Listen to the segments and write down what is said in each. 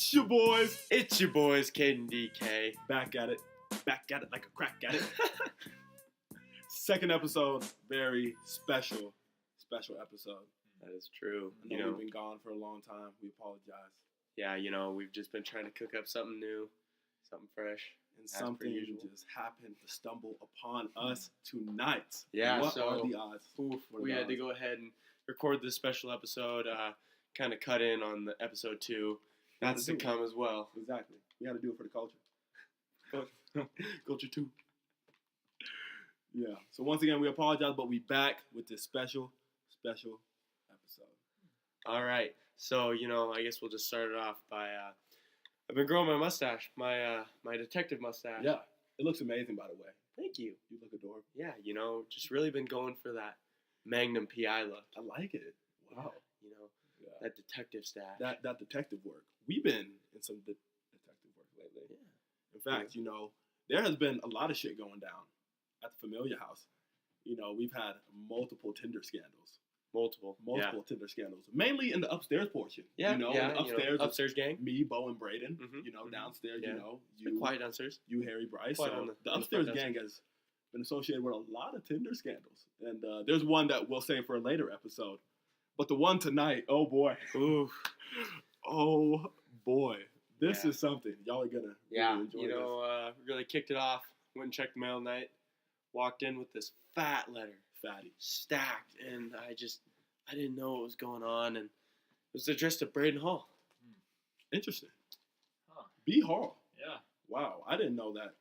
It's your boys. It's your boys, Kade and DK. Back at it like a crack at it. Second episode, very special episode. That is true. I know we've been gone for a long time. We apologize. Yeah, we've just been trying to cook up something new, something fresh. And something just happened to stumble upon us tonight. Yeah, what are the odds? We had to go ahead and record this special episode, kind of cut in on the episode 2. That's to come as well. Exactly. We had to do it for the culture. Culture 2. Yeah. So once again, we apologize, but we back with this special episode. All right. So, I guess we'll just start it off by, I've been growing my mustache, my detective mustache. Yeah. It looks amazing, by the way. Thank you. You look adorable. Yeah, just really been going for that Magnum PI look. I like it. Wow. That detective stash. That detective work. We've been in some detective work lately. Yeah. In fact, there has been a lot of shit going down at the Familia house. We've had multiple Tinder scandals. Multiple Tinder scandals. Mainly in the upstairs portion. Yeah. Upstairs gang. Me, Bo, and Braden. Mm-hmm. Downstairs, yeah. You. Quiet downstairs. You, Harry, Bryce. Quiet So the upstairs gang has been associated with a lot of Tinder scandals. And there's one that we'll save for a later episode. But the one tonight, oh boy. Ooh. Oh boy. This is something. Y'all are gonna really enjoy this. Really kicked it off. Went and checked the mail tonight. Walked in with this fat letter. Fatty. Stacked. And I didn't know what was going on. And it was addressed to Braden Hall. Interesting. Huh. B. Hall. Yeah. Wow. I didn't know that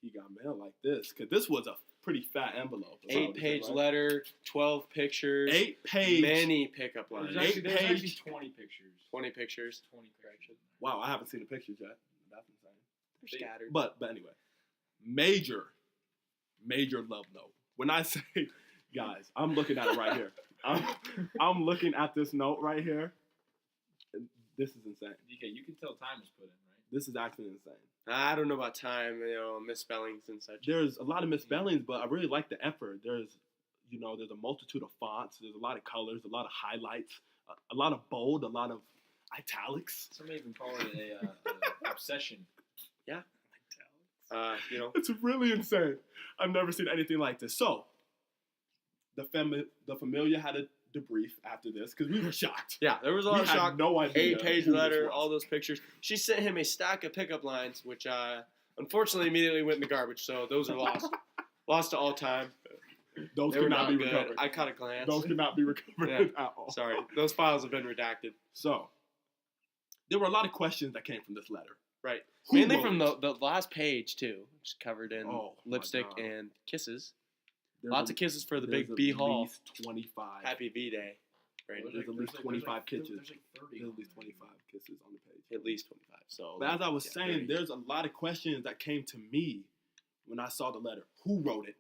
he got mail like this. Because this was a pretty fat envelope. 8-page letter, 12 pictures. 8-page. Many pickup lines. There's actually 20 pictures. 20 pictures. 20 pictures. Wow, I haven't seen the pictures yet. That's insane. They're scattered. But anyway, major love note. When I say, guys, I'm looking at it right here. I'm looking at this note right here. This is insane. DK, you can tell time was put in, right? This is actually insane. I don't know about time, misspellings and such. There's a lot of misspellings, but I really like the effort. There's a multitude of fonts. There's a lot of colors, a lot of highlights, a lot of bold, a lot of italics. Some even call it a obsession. Yeah. Italics. It's really insane. I've never seen anything like this. So, the Familia had a debrief after this because we were shocked. Yeah, there was a lot of shock. No idea. 8-page letter, all those pictures. She sent him a stack of pickup lines, which unfortunately immediately went in the garbage. So those are lost. Lost to all time. Those could not be recovered. I caught a glance. Those could not be recovered at all. Sorry, those files have been redacted. So, there were a lot of questions that came from this letter. Right. Mainly from the last page, too, which is covered in lipstick and kisses. Lots of kisses for the big B Hall. At least 25. Happy V-Day. Right. There's at least 25 kisses. There's like 30. There's at least 25 kisses on the page. At least 25. So. But as I was saying, there's a lot of questions that came to me when I saw the letter. Who wrote it?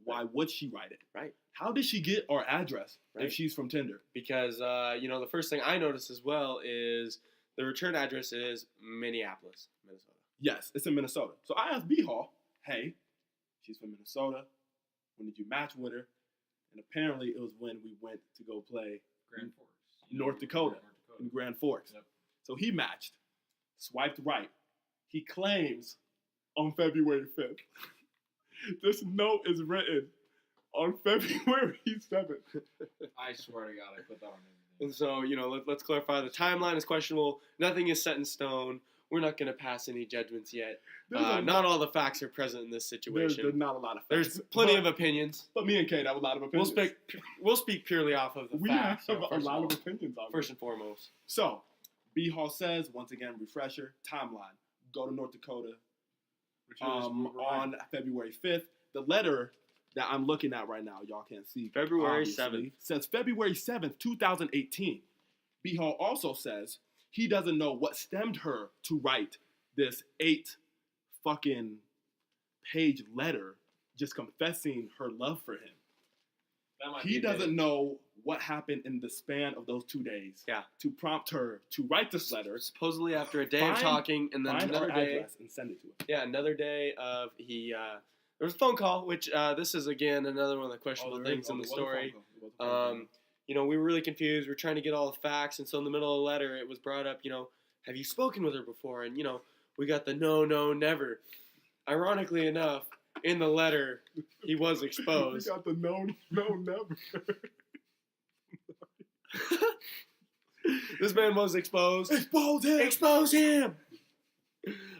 Why would she write it? Right. How did she get our address if she's from Tinder? Because, the first thing I noticed as well is the return address is Minneapolis, Minnesota. Yes, it's in Minnesota. So I asked B Hall, hey, she's from Minnesota. When did you match with her? And apparently it was when we went to go play Grand Forks. North Dakota in Grand Forks. Yep. So he matched, swiped right. He claims on February 5th. This note is written on February 7th. I swear to God, I put that on everything. And so, let's clarify. The timeline is questionable. Nothing is set in stone. We're not going to pass any judgments yet. Not all the facts are present in this situation. There's not a lot of facts. There's plenty of opinions. But me and Kate have a lot of opinions. We'll speak purely off of the facts. We have a lot of opinions on First and foremost. So, B Hall says, once again, refresher, timeline. Go to North Dakota on February 5th. The letter that I'm looking at right now, y'all can't see. February 7th. Says February 7th, 2018. B Hall also says he doesn't know what stemmed her to write this 8 fucking page letter just confessing her love for him. He doesn't know what happened in the span of those 2 days to prompt her to write this letter. Supposedly after a day of talking and then another day. And send it to her. Yeah, another day of there was a phone call, which this is, again, another one of the questionable things in the story. We were really confused. We were trying to get all the facts. And so in the middle of the letter, it was brought up, have you spoken with her before? And, we got the no, never. Ironically enough, in the letter, he was exposed. We got the no, never. This man was exposed. Expose him. Expose him.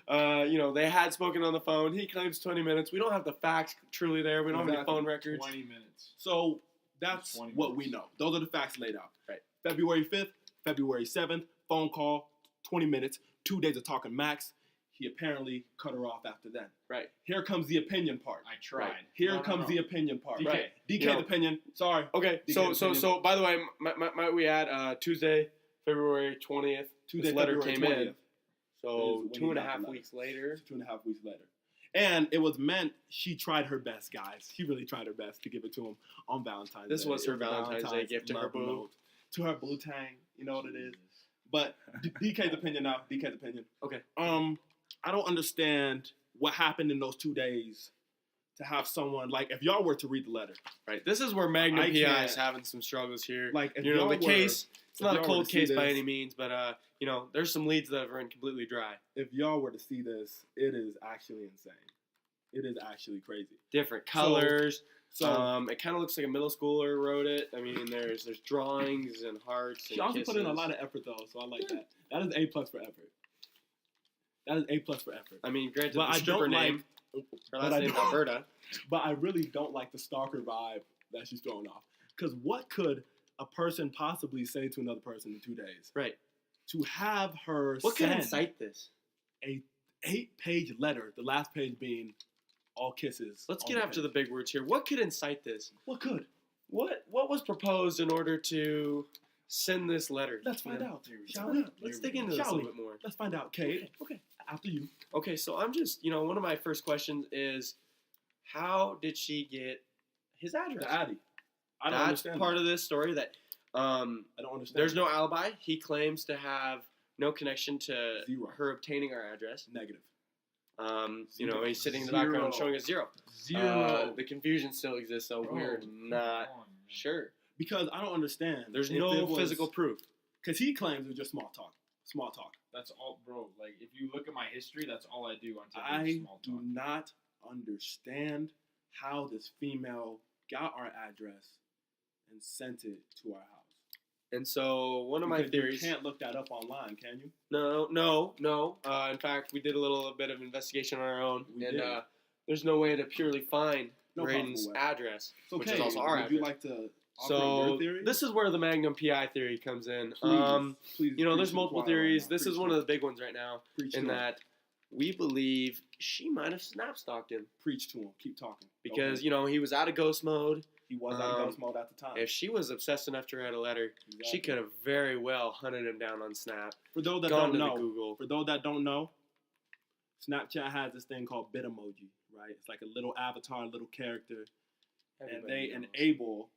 They had spoken on the phone. He claims 20 minutes. We don't have the facts truly there. We don't have any phone records. 20 minutes. So that's 20 what minutes. we know. Those are the facts laid out. Right. February 5th, February 7th, phone call, 20 minutes, 2 days of talking max. He apparently cut her off after then. Right. Here comes the opinion part. I tried. Right. Here No, comes no. the opinion part. DK. Right. DK's opinion. Sorry. Okay. DK's opinion. So by the way, might we add Tuesday, February 20th? Tuesday, this letter February came 20th. in. So is when he got the 2.5 letter. weeks later. 2.5 weeks later. And it was meant, she tried her best, guys. She really tried her best to give it to him on Valentine's Day. This was her It a Valentine's Day gift to her love boo. note. To her boo tang. You know what it is? But DK's opinion now. DK's opinion. Okay. I don't understand what happened in those 2 days to have someone, like, if y'all were to read the letter. Right. This is where Magnum I PI can't- is having some struggles here. Like, if the y'all were- case, it's if not a y'all were cold to see case by this- any means, but, there's some leads that have run completely dry. If y'all were to see this, it is actually insane. It is actually crazy. Different colors. So it kind of looks like a middle schooler wrote it. I mean, there's drawings and hearts and she also kisses. put in a lot of effort, though, so I like that. That is A+ for effort. That is A+ for effort. I mean, granted, But the I stripper don't name, like. her but last I name's don't- Alberta. But I really don't like the stalker vibe that she's throwing off. Because what could a person possibly say to another person in 2 days? Right. To have her What could send incite this? a 8-page letter, the last page being all kisses. Let's on get after the page. big words here. What could incite this? What could? What was proposed in order to send this letter? Let's find Yeah. out. Here we Shall go. we? Let's dig into this a Shall little we? bit more. Let's find out, Kate. Okay. After you. Okay, so I'm just, one of my first questions is, how did she get his address? The Addy. I don't That's understand. part of this story that I don't understand. there's no alibi. He claims to have no connection to Zero. her obtaining our address. Negative. He's sitting in the background showing us zero. Zero. The confusion still exists, so Bro, we're come not on, man. sure. Because I don't understand. There's if no it was- physical proof. Because he claims it was just small talk. Small talk. That's all, bro. Like, if you look at my history, that's all I do on Tinder. I Small do talk. not understand how this female got our address and sent it to our house. And so one of my Because theories. You can't look that up online, can you? No. In fact, we did a little bit of investigation on our own, We and did. There's no way to purely find No Braden's possible way. address, So, which Kate, is also our would you address. like to offer So your theory? this is where the Magnum PI theory comes in. Please, please There's preach to multiple the choir right theories. now. This is Preach one to of it. the big ones right now, Preach in to him. that we believe she might have snap stalked him Preach to him. Keep talking. because Okay. he was out of ghost mode. he was out of ghost mode at the time. If she was obsessed enough to write a letter, she Exactly. could have very well hunted him down on Snap. For those that gone don't to the know, Google. for those that don't know, Snapchat has this thing called bit emoji, right? It's like a little avatar, a little character, and Everybody they knows. enable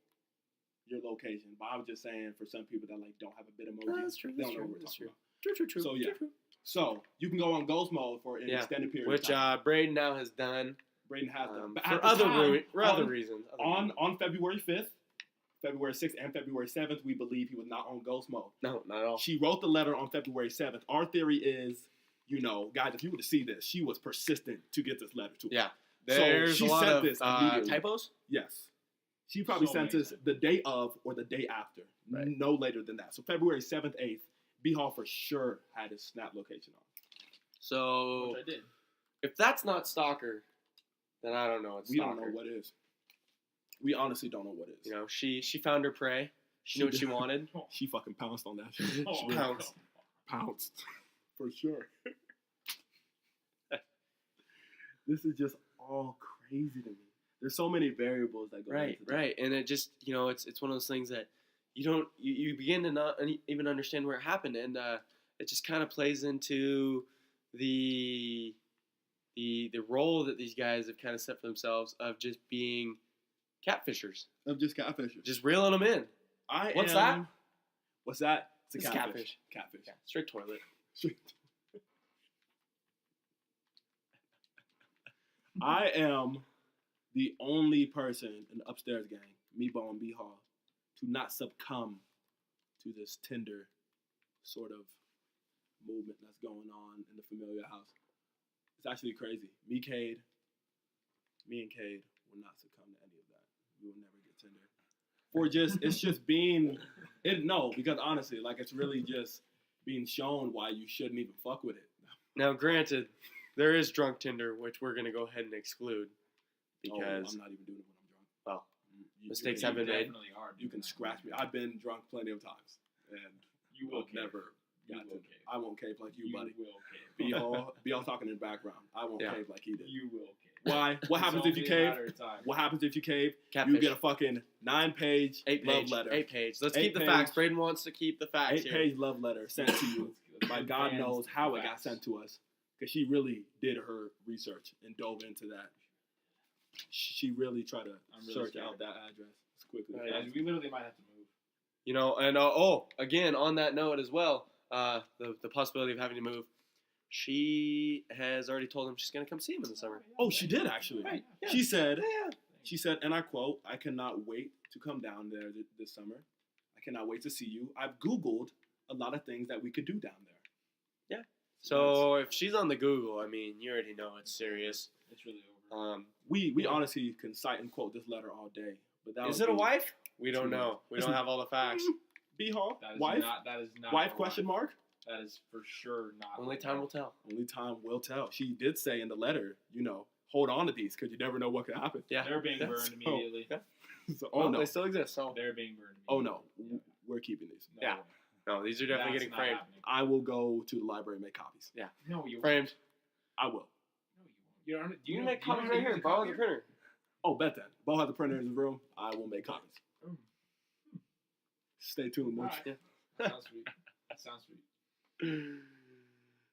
your location. But I was just saying, for some people that don't have a bit emoji, That's true, they that's don't know true, what we're that's talking true. about. True. So, yeah. True. So you can go on ghost mode for an Yeah, extended period Which of time. Braden now has done Braden has done. But for at the other, time, other reasons. on February 5th, February 6th, and February 7th, we believe he was not on ghost mode. No, not at all. She wrote the letter on February 7th. Our theory is, guys, if you were to see this, she was persistent to get this letter to us. Yeah. So There's she a lot sent of this immediately. typos. Yes. She probably So sent many us times. the day of or the day after. Right. No later than that. So February 7th, 8th, B Hall for sure had his snap location on. So Which I did. if that's not stalker, then I don't know what's We stalker. don't know what is. We honestly don't know what is. She found her prey. She knew what she did. wanted. She fucking pounced on that shit. Oh, She no. pounced. Pounced. For sure. This is just all crazy to me. There's so many variables that go Right, into this. right, and it just it's one of those things that you begin to not even understand where it happened, and it just kind of plays into the role that these guys have kind of set for themselves of just being catfishers, Of just catfishers. just reeling them in. What's that? What's that? It's a It's catfish. catfish. Catfish. Yeah, straight toilet. I am the only person in the upstairs gang, Meebo and B Hall, to not succumb to this Tinder sort of movement that's going on in the Familia house. It's actually crazy. Me and Kade will not succumb to any of that. We will never get Tinder. It's just being, because honestly, like it's really just being shown why you shouldn't even fuck with it. Now, granted, there is drunk Tinder, which we're gonna go ahead and exclude because I'm not even doing it when I'm drunk. Well, You- mistakes you have been made. Definitely are. You can scratch me. I've been drunk plenty of times, and You will I've never You got will Tinder. cave. I won't cave like you, buddy. will cave. Be all talking in the background. I won't Yeah. cave like he did. You will cave. Why? What happens if you cave? What happens if you cave? Catfish. You get a fucking 9-page love letter. 8 page. Let's 8 keep the page. facts. Braden wants to keep the facts here. 8-page love letter sent to you. By God knows how it got sent to us, because she really did her research and dove into that. She really tried to search out that address as quickly. Right. Guys, we literally might have to move. You know, and again, on that note as well, the possibility of having to move. She has already told him she's going to come see him in the summer. Oh, she did actually. Right. Yeah. She said, Yeah. and I quote, "I cannot wait to come down there this summer. I cannot wait to see you. I've Googled a lot of things that we could do down there." Yeah. So if she's on the Google, I mean, you already know it's serious. It's really over. We honestly can cite and quote this letter all day, but that Is would it a be- wife? We don't True. know. We Listen, don't have all the facts. B Hall, That is wife, not. That is not. wife a question lie. mark. That is for sure not. Only a time lie. will tell. Only time will tell. She did say in the letter, hold on to these because you never know what could happen. Yeah. They're being burned So- immediately. Yeah. So, Well, no, they still exist. So They're being burned. oh no, immediately. we're keeping these. No Yeah. way. no, these are definitely That's getting not framed. happening. I will go to the library and make copies. No, you Framed. I will. No, you won't. You can make do you copies know right how to here. use a Borrow the copier? printer. Oh, bet that. Bo has a printer in his room. I will make copies. Mm. Stay tuned, Mooch. Alright. Sounds sweet. That sounds sweet.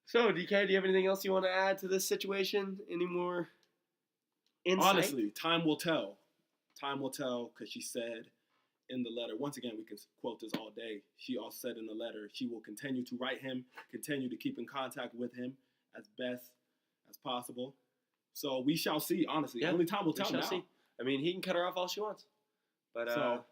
So, DK, do you have anything else you want to add to this situation? Any more insight? Honestly, time will tell. Time will tell, because she said in the letter, once again, we can quote this all day. She also said in the letter, she will continue to write him, continue to keep in contact with him as best as possible. So we shall see, honestly. Yeah, Only time will we tell shall now. see. I mean, he can cut her off all she wants. But, So,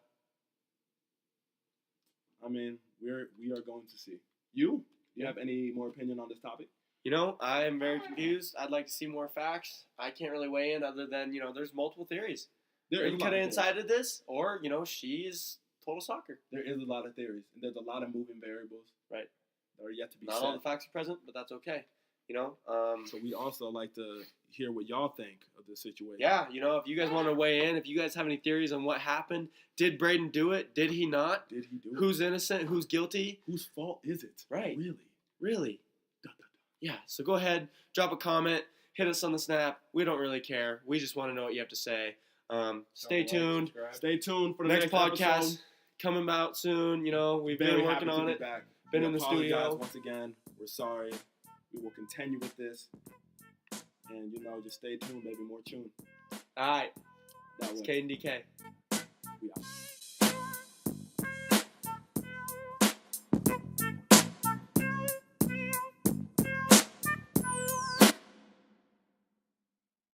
I mean, we are going to see. You? Do you have any more opinion on this topic? you know, I am very confused. I'd like to see more facts. I can't really weigh in other than, there's multiple theories. There is He a could lot have of theories. incited this, or, she's total soccer. There is a lot of theories, and there's a lot of moving variables. Right. That are yet to be Not said. all the facts are present, but that's okay. So we also like to hear what y'all think of the situation. Yeah, if you guys want to weigh in, if you guys have any theories on what happened, did Braden do it? Did he not? Did he do it? Who's innocent? Who's guilty? Whose fault is it? Right. Really? Really? Dun, dun, dun. Yeah, so go ahead, drop a comment, hit us on the snap. We don't really care. We just want to know what you have to say. Stay Like, tuned. subscribe. Stay tuned for the Next podcast episode. coming out soon. We've Very been happy working to on be it. Back. Been We in the apologize studio. once again. We're sorry. We will continue with this. And, just stay tuned. Maybe more tune. All right, That it's way. Kade and DK. We out.